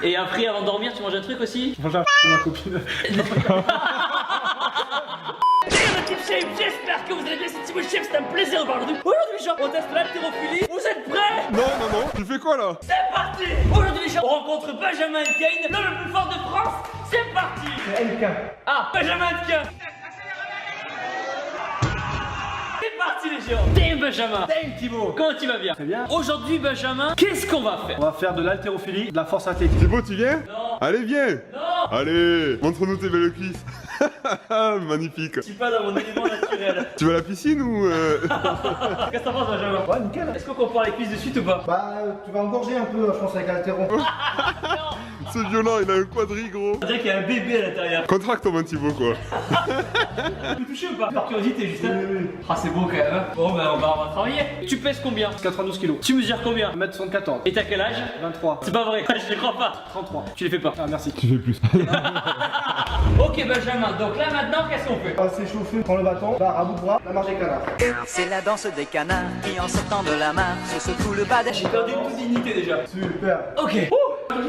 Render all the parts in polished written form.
Et après, avant de dormir, tu manges un truc aussi? Je mange un ma copine. J'espère que vous allez bien, c'est Thibaut Chef, c'est un plaisir de parler de aujourd'hui les gens, on teste l'haltérophilie, vous êtes prêts? Non, tu fais quoi là? C'est parti. Aujourd'hui les gens, on rencontre Benjamin Kane, l'homme le plus fort de France, c'est parti. C'est LK. Ah, Benjamin Kane. C'est parti les gens. Damn Benjamin. Damn Thibaut. Comment tu vas bien? Très bien. Aujourd'hui Benjamin, qu'est-ce qu'on va faire? On va faire de l'haltérophilie, de la force athlétique. Thibaut, tu viens? Non. Allez, viens. Non. Allez, montre-nous tes belles cuisses. Magnifique. Je suis pas dans mon élément naturel. Tu vas à la piscine ou Qu'est-ce que t'en penses Benjamin? Ouais, nickel. Est-ce qu'on comprend les cuisses de suite ou pas? Bah, tu vas engorger un peu, je pense, avec l'haltéro. C'est violent, il a un quadri gros. On dirait qu'il y a un bébé à l'intérieur. Contracte mon Thibaut quoi. Tu peux toucher ou pas? Par curiosité juste. Oui. Ah c'est beau quand même. Hein. Bon bah on va travailler. Tu pèses combien? 92 kilos. Tu mesures combien? 1m74. Et t'as quel âge? 23. C'est pas vrai, je les crois pas. 33. Tu les fais pas. Ah, merci. Tu fais plus. Ok Benjamin, donc là maintenant qu'est-ce qu'on fait? On va s'échauffer, prends le bâton, barre à bout de bras, la marche des canards. C'est la danse des canards qui en sortant de la mare se secouent le bas des J'ai perdu toute dignité déjà. Super. Ok.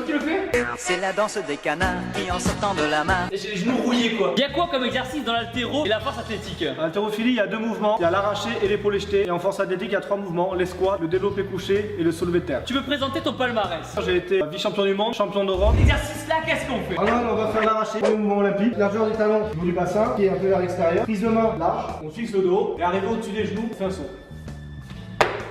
Tu le fais? C'est la danse des canards qui en sortant de la mare. J'ai les genoux rouillés quoi. Il y a quoi comme exercice dans l'haltéro et la force athlétique? En haltérophilie, il y a 2 mouvements. Il y a l'arraché et l'épaulé jeté. Et en force athlétique, il y a 3 mouvements. Les squats, le développé couché et le soulevé de terre. Tu veux présenter ton palmarès? J'ai été vice-champion du monde, champion d'Europe. L'exercice là, qu'est-ce qu'on fait? Alors là, on va faire l'arraché, le mouvement olympique, largeur du talon, au niveau du bassin, qui est un peu vers l'extérieur. Prise de main large, on fixe le dos et arrivé au-dessus des genoux, on fait un saut.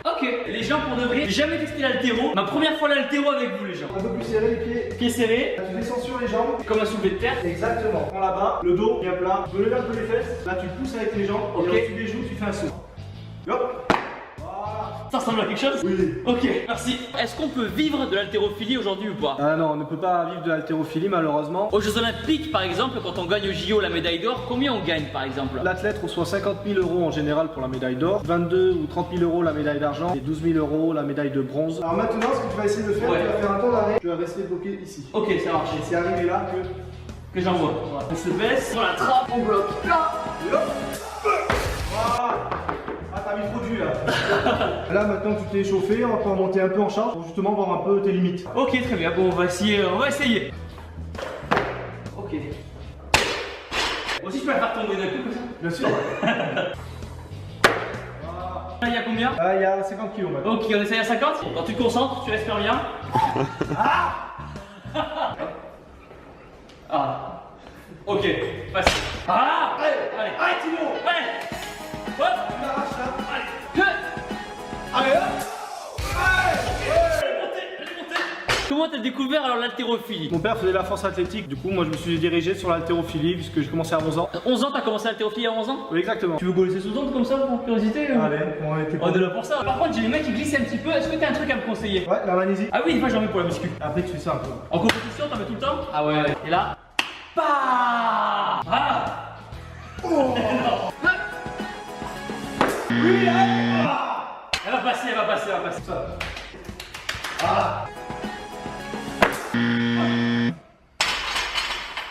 Ok, les gens pour de vrai, j'ai jamais testé l'haltéro. Ma première fois l'haltéro avec vous les gens. Un peu plus serré les pieds. Pieds serrés, Là, tu descends sur les jambes. comme un soulevé de terre. Exactement. Prends là-bas, le dos bien plat. Tu peux lever un peu les fesses. Là, tu pousses avec les jambes. Ok. Et au-dessus des genoux, tu fais un saut. Hop. Ça ressemble à quelque chose? Oui. Ok, merci. Est-ce qu'on peut vivre de l'haltérophilie aujourd'hui ou pas? Ah non, on ne peut pas vivre de l'haltérophilie malheureusement. Aux Jeux Olympiques par exemple, quand on gagne au JO la médaille d'or, combien on gagne par exemple? L'athlète reçoit 50 000 € en général pour la médaille d'or, 22 ou 30 000 € la médaille d'argent et 12 000 € la médaille de bronze. Alors maintenant, ce que tu vas essayer de faire, Ouais. tu vas faire un temps d'arrêt. Tu vas rester bloqué ici. Ok, ça marche. Et c'est arrivé là que... Que j'envoie. Voilà. On se baisse, on l'attrape, on bloque. Là. Et hop. Voilà. Ah, t'as mis trop de jus là. Là maintenant que tu t'es échauffé, on va pouvoir monter un peu en charge pour justement voir un peu tes limites. Ok, très bien. Bon, on va essayer. Ok. Aussi, je peux la faire tomber d'un coup comme ça. Bien sûr. Là, il y a combien? Ah, il y a 50 kilos maintenant. Ok, on essaye à 50. Quand tu te concentres, tu respires bien. Ah. Ok, facile. Ah. Allez, allez, Thibaut. Allez. Hop. Tu l'arraches là. Allez. Allez hop. Comment t'as découvert alors l'haltérophilie? Mon père faisait la force athlétique, du coup moi je me suis dirigé sur l'haltérophilie puisque j'ai commencé à 11 ans. 11 ans, t'as commencé l'haltérophilie à 11 ans? Oui, exactement. Tu veux gauler sous ondes comme ça pour curiosité? Allez, on était On est là pour ça. Par contre, j'ai les mains qui glissent un petit peu. Est-ce que t'as un truc à me conseiller? Ouais, la magnésie. Ah oui, des fois j'en mets pour la muscu. Après tu fais ça un peu. En compétition, t'en mets tout le temps? Ah ouais. Et là, bah ah. Oh. Oui, allez. Elle va passer, elle va passer, elle va passer. Ça. Ah.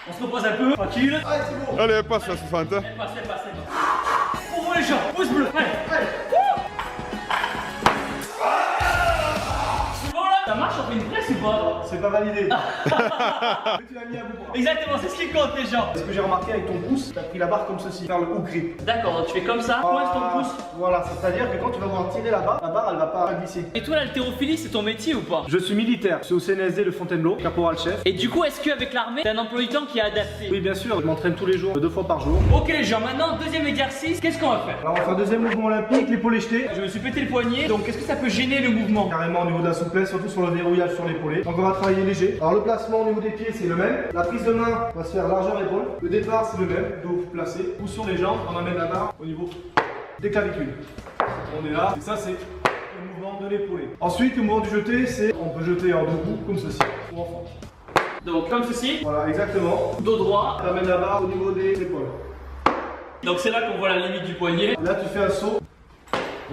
On se repose un peu, tranquille. Allez, c'est bon. Allez, passe la 60. Elle passe, elle passe, elle passe. Pour vous les gens, pouce bleu. Allez. Allez. C'est bon là? Ça marche, on fait une presse ou pas? C'est pas validé. Mais tu l'as mis à bout. Exactement, c'est ce qui compte les gens. Ce que j'ai remarqué avec ton pouce, tu as pris la barre comme ceci, faire le haut grip. D'accord, donc tu fais comme ça, coince ton pouce. Voilà, c'est-à-dire que quand tu vas vouloir tirer la barre elle va pas glisser. Et toi, l'haltérophilie, c'est ton métier ou pas? Je suis militaire, je suis au CNSD de Fontainebleau, caporal chef. Et du coup, est-ce qu'avec l'armée, t'as un emploi du temps qui est adapté? Oui, bien sûr, je m'entraîne tous les jours, 2 fois par jour. Ok les gens, maintenant, deuxième exercice, qu'est-ce qu'on va faire? Alors on va faire deuxième mouvement olympique, l'épaulé jeté. Je me suis pété le poignet, donc est-ce que ça peut gêner le mouvement? Carrément au niveau de la souplesse, surtout sur le verrouillage sur l'épaulé. Donc on va travailler léger. Alors le placement au niveau des pieds c'est le même. La prise de main va se faire largeur épaule. Le départ c'est le même, dos placé. Pouce sur les jambes, on amène la barre au niveau des clavicules. On est là, et ça c'est le mouvement de l'épaulé. Ensuite le mouvement du jeté c'est, on peut jeter en debout comme ceci, ou en fente. Donc comme ceci, Voilà, exactement. dos droit. On amène la barre au niveau des épaules. Donc c'est là qu'on voit la limite du poignet. Là tu fais un saut.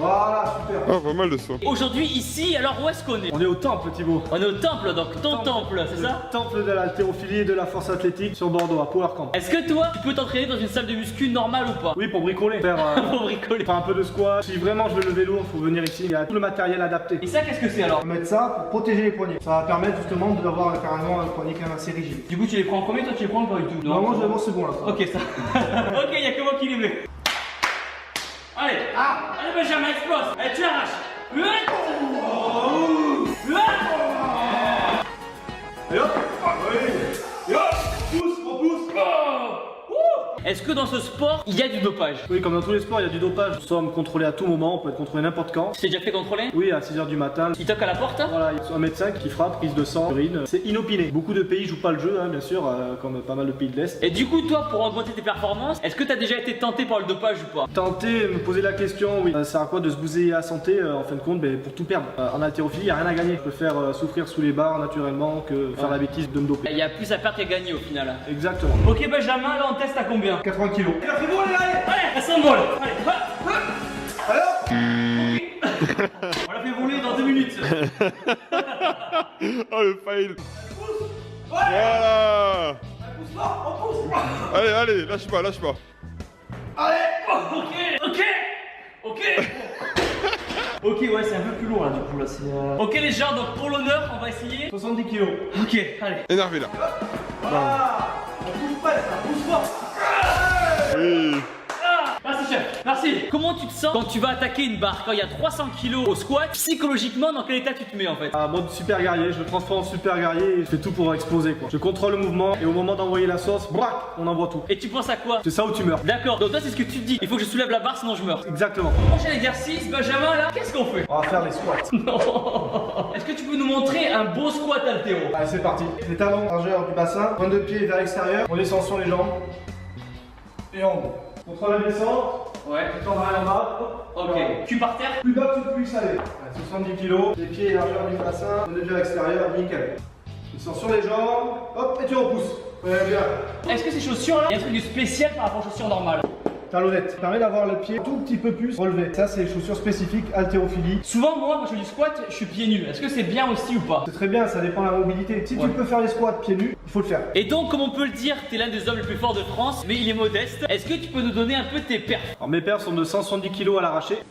Voilà, super. Ah, pas mal de ça. Aujourd'hui, ici, alors où est-ce qu'on est? On est au temple, Thibaut. On est au temple, donc ton temple, c'est ça? Temple de l'haltérophilie et de la force athlétique sur Bordeaux, à Power Camp. Est-ce que toi, tu peux t'entraîner dans une salle de muscu normale ou pas? Oui, pour bricoler. Faire, Pour bricoler. faire un peu de squat. Si vraiment je veux lever lourd, faut venir ici. Il y a tout le matériel adapté. Et ça, qu'est-ce que c'est alors? On va mettre ça pour protéger les poignets. Ça va permettre justement d'avoir carrément un poignet quand même assez rigide. Du coup, tu les prends en premier, toi tu les prends pas du tout? Normalement, je vais voir, c'est bon là. Ok, ça. Ok, y'a que moi qui les mets. Allez, allez Benjamin, explose. Allez, tu l'arraches. Et hop, et hop, pousse, repousse. Est-ce que dans ce sport, il y a du dopage? Oui, comme dans tous les sports, il y a du dopage. Nous sommes contrôlés à tout moment, on peut être contrôlé n'importe quand. Tu t'es déjà fait contrôler? Oui, à 6h du matin. Il toque à la porte? Voilà, il y a un médecin qui fera prise de sang, urine. C'est inopiné. Beaucoup de pays jouent pas le jeu, hein, bien sûr, comme pas mal de pays de l'Est. Et du coup, toi, pour augmenter tes performances, est-ce que t'as déjà été tenté par le dopage ou pas? Tenter, me poser la question, oui. Ça sert à quoi de se bousiller à santé, en fin de compte, pour tout perdre. En haltérophilie, il n'y a rien à gagner. Je préfère souffrir sous les barres naturellement que faire la bêtise de me doper. Il y a plus à perdre qu'à gagner au final. Exactement. Ok Benjamin, là on teste à combien? 80 kilos. Il a fait bon, allez, allez. Allez, à 100 balles. Allez, Alors on l'a fait voler dans 2 minutes. Oh, le fail. Voilà. Allez, allez, lâche pas, lâche pas. Ok. Ok, ouais, c'est un peu plus lourd là du coup là. Ok les gens, donc pour l'honneur, on va essayer. 70 kilos. Ok, allez. Énervé là. Ah, on pousse pas, ça pousse fort. Oui. Merci chef, merci. Comment tu te sens quand tu vas attaquer une barre? Quand il y a 300 kilos au squat, psychologiquement, dans quel état tu te mets en fait? Ah, mode super guerrier, je me transforme en super guerrier et je fais tout pour exploser quoi. Je contrôle le mouvement et au moment d'envoyer la sauce, brac, on envoie tout. Et tu penses à quoi? C'est ça où tu meurs. D'accord, donc toi c'est ce que tu te dis. Il faut que je soulève la barre sinon je meurs. Exactement. Prochain exercice, Benjamin là, qu'est-ce qu'on fait? On va faire les squats. Non. Est-ce que tu peux nous montrer un beau squat haltéro? Allez, c'est parti. Les talons largeur du bassin, pointe de pied vers l'extérieur, on descend sur les jambes et on monte. Contrôle la descente. Ouais. Tu t'en vas en bas. Ok. Cul par terre. Plus bas que tu puisses aller. Ouais, 70 kg, les pieds largeur du bassin, on est déjà à l'extérieur, nickel. Descends sur les jambes, hop, et tu repousses. Ouais, bien. Est-ce que ces chaussures là, il y a un truc de spécial par rapport aux chaussures normales? Talonnette, ça permet d'avoir le pied un tout petit peu plus relevé. Ça, c'est les chaussures spécifiques haltérophilie. Souvent, moi, quand je fais du squat, je suis pieds nus. Est-ce que c'est bien aussi ou pas? C'est très bien, ça dépend de la mobilité. Si tu peux faire les squats pieds nus, il faut le faire. Et donc, comme on peut le dire, t'es l'un des hommes les plus forts de France, mais il est modeste. Est-ce que tu peux nous donner un peu tes perfs? Alors, mes perfs sont de 170 kg à l'arraché.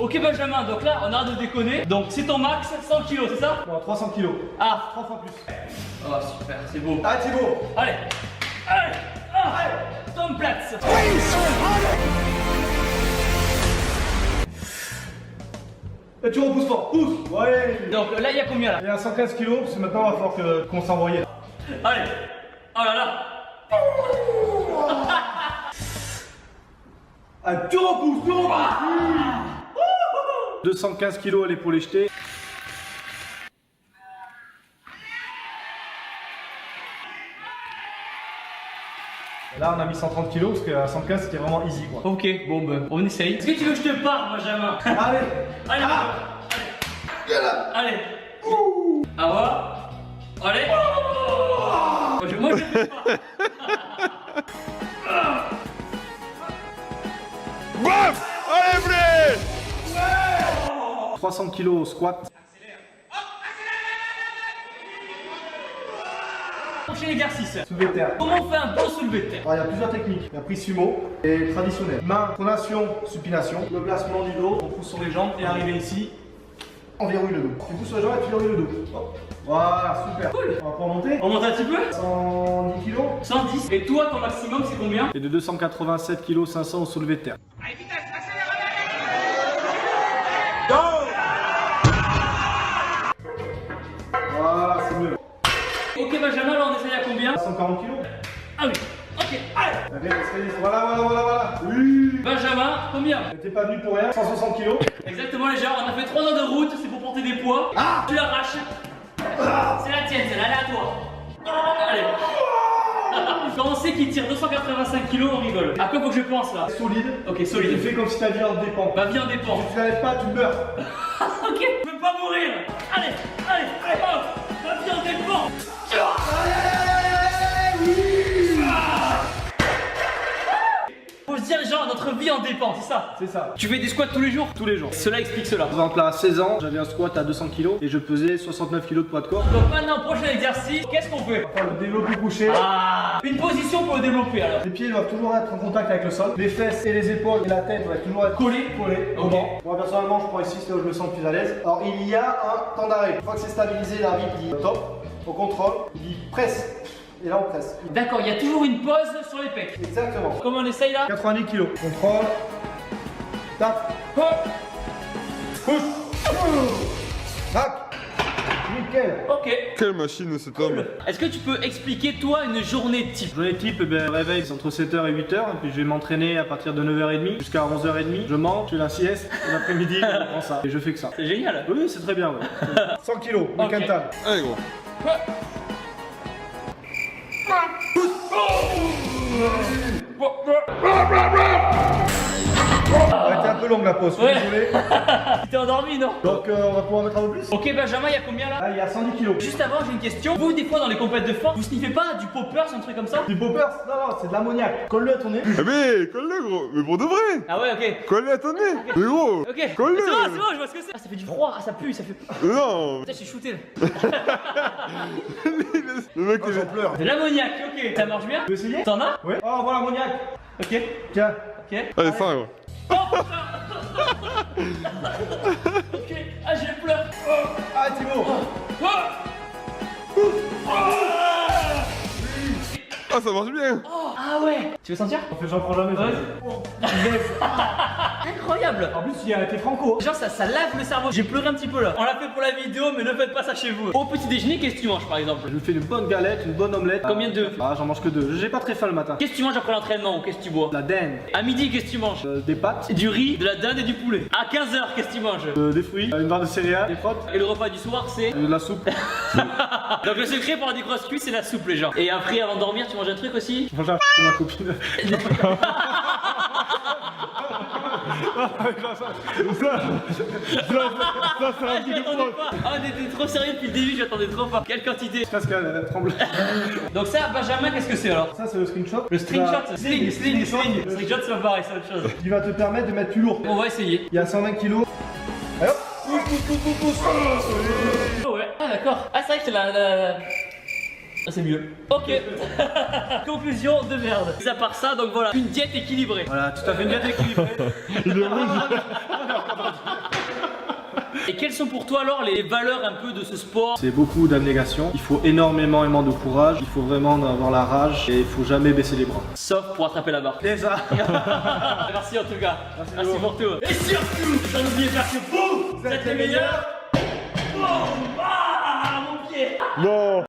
Ok Benjamin, donc là, on arrête de déconner. Donc c'est ton max, 100 kg, c'est ça? Non, 300 kg. Ah, 3 fois plus. oh super, c'est beau. Ah, Thibaut. Allez, allez, allez, Tom Platz. Et tu repousses fort, pousse. Ouais. Donc là, il y a combien là? Il y a 115 kg, parce que maintenant, il va falloir qu'on s'envoie. Allez, oh là là. Ah, tu repousses, tu repousses. 215 kg à l'épaule jetée. Là, on a mis 130 kg parce qu'à 115 c'était vraiment easy quoi. Ok, bon ben, on essaye. Est-ce que tu veux que je te parle, Benjamin? Allez, Allez, allez. Ah ouais. Allez. Moi je fais pas. Baf. Allez, blé. 300 kg au squat. Prochain exercice. Soulevé de terre. Comment on fait un bon soulevé de terre? Alors, il y a plusieurs techniques. Il y a prise sumo et traditionnelle. Main, pronation, supination. Le placement du dos, on pousse sur les jambes et arrivé ici, on verrouille le dos. Tu pousses sur les jambes et tu verrouilles le dos. Hop. Voilà, super. Cool. On va pas remonter. On monte un petit peu? 110 kg. 110. Et toi, ton maximum, c'est combien? Et de 287 kg 500 au soulevé de terre. Voilà, c'est mieux. Ok Benjamin, là on essaye à combien? 140 kg. Ah oui. Ok, allez. Voilà. Oui. Benjamin, combien? T'es pas venu pour rien. 160 kg. Exactement les gens, on a fait 3 heures de route, c'est pour porter des poids. Tu l'arraches. C'est la tienne, c'est là, elle est à toi. Allez. Quand on sait qu'il tire 285 kg, on rigole. À quoi faut que je pense là? Solide. Ok, Tu solide. fais comme si ta vie en dépend. Ma vie en dépend. Si tu n'arrêtes pas, tu meurs. Ok, je veux pas mourir. Allez, hop. Ma vie en dépend. dépend, c'est ça? C'est ça. Tu fais des squats tous les jours? Tous les jours. Cela explique cela. Par exemple, là, à 16 ans, j'avais un squat à 200 kg et je pesais 69 kg de poids de corps. Donc maintenant, prochain exercice, qu'est-ce qu'on fait? On va le développé couché. Ah, une position pour le développer alors. Les pieds doivent toujours être en contact avec le sol. Les fesses et les épaules et la tête doivent toujours être collés au Ok. banc. Moi personnellement, je prends ici, c'est là où je me sens le plus à l'aise. Alors il y a un temps d'arrêt. Une fois que c'est stabilisé, l'arbitre dit top. On contrôle, il dit presse. Et là on presse. D'accord, il y a toujours une pause sur les pecs. Exactement. Comment on essaye là? 90 kg. Contrôle. Tape. Hop. Push. Tac. Nickel. Ok. Quelle machine cet homme. Est-ce que tu peux expliquer toi une journée type? Journée type, le réveil c'est entre 7h et 8h, et puis je vais m'entraîner à partir de 9h30 jusqu'à 11h30. Je mange, je fais la sieste, et l'après-midi je prends ça. Et je fais que ça. C'est génial. Oui, c'est très bien, ouais. 100 kg, le Ok. quintal. Allez gros. Elle était un peu longue la pause, Ouais. désolé. Tu t'es endormi, non? Donc on va pouvoir mettre un peu plus. Ok, Benjamin, il y a combien là? Là, il y a 110 kg. Juste avant, j'ai une question. Vous, des fois, dans les compètes de force, vous sniffez pas du poppers, un truc comme ça? Du poppers? Non, c'est de l'ammoniaque. Colle-le à ton nez. Eh mais colle-le gros. Mais pour de vrai. Ah ouais, ok. Colle-le à ton nez. Mais gros. Ok. C'est Colle-le. bon, je vois ce que c'est. Ah, ça fait du froid, ah, ça pue, ça fait. Non. Putain, je suis shooté là. Le mec Oh, j'en pleure. De l'ammoniaque, ok. Ça marche bien? Tu veux essayer? T'en as? Ouais. Oh, voilà l'ammoniaque. Ok. Tiens. Ok. Allez, fin gros. Oh putain. Ok. Ah, j'ai pleure. Ah, Thibaut. Ah ça marche bien. Ah ouais. Tu veux sentir? J'en prends jamais. Vas-y. Incroyable. En plus, il y a été franco. Genre ça lave le cerveau. J'ai pleuré un petit peu là. On l'a fait pour la vidéo, mais ne faites pas ça chez vous. Au petit déjeuner, qu'est-ce que tu manges par exemple? Je fais une bonne galette, une bonne omelette. Combien d'œufs? Ah, j'en mange que 2. J'ai pas très faim le matin. Qu'est-ce que tu manges après l'entraînement ou qu'est-ce que tu bois? La dinde. À midi, qu'est-ce que tu manges? Des pâtes. Du riz, de la dinde et du poulet. À 15h, qu'est-ce que tu manges? Des fruits. Une barre de céréales. Des frottes. Et le repas du soir, c'est. De la soupe. Donc le secret pour avoir des grosses cuisses, c'est la soupe, les gens. Et après, avant de dormir, tu manges un truc aussi? Je mange un de ma copine. Je m'attendais pas. Ah, on était trop sérieux depuis le début, j'attendais trop pas. Quelle quantité? Parce qu'elle tremble. Donc ça, Benjamin, qu'est-ce que c'est alors? Ça, c'est le screenshot. Le stringshot, sling. Stringshot, c'est pas pareil, c'est autre chose. Qui va te permettre de mettre plus lourd. On va essayer. Il y a 120 kg. Allez hop. Oh ouais. Ah d'accord. Ah c'est vrai que c'est la... Ah, c'est mieux. Ok. Conclusion de merde. Mis à part ça, donc voilà, une diète équilibrée. Voilà, tout à fait une diète équilibrée. Et quelles sont pour toi alors les valeurs un peu de ce sport? C'est beaucoup d'abnégation. Il faut énormément de courage. Il faut vraiment avoir la rage et il faut jamais baisser les bras. Sauf pour attraper la barre. C'est ça. Merci en tout cas. Merci beaucoup. pour tout. Et surtout, n'oubliez pas que vous êtes les meilleurs. Boum. Ah, mon pied. Non.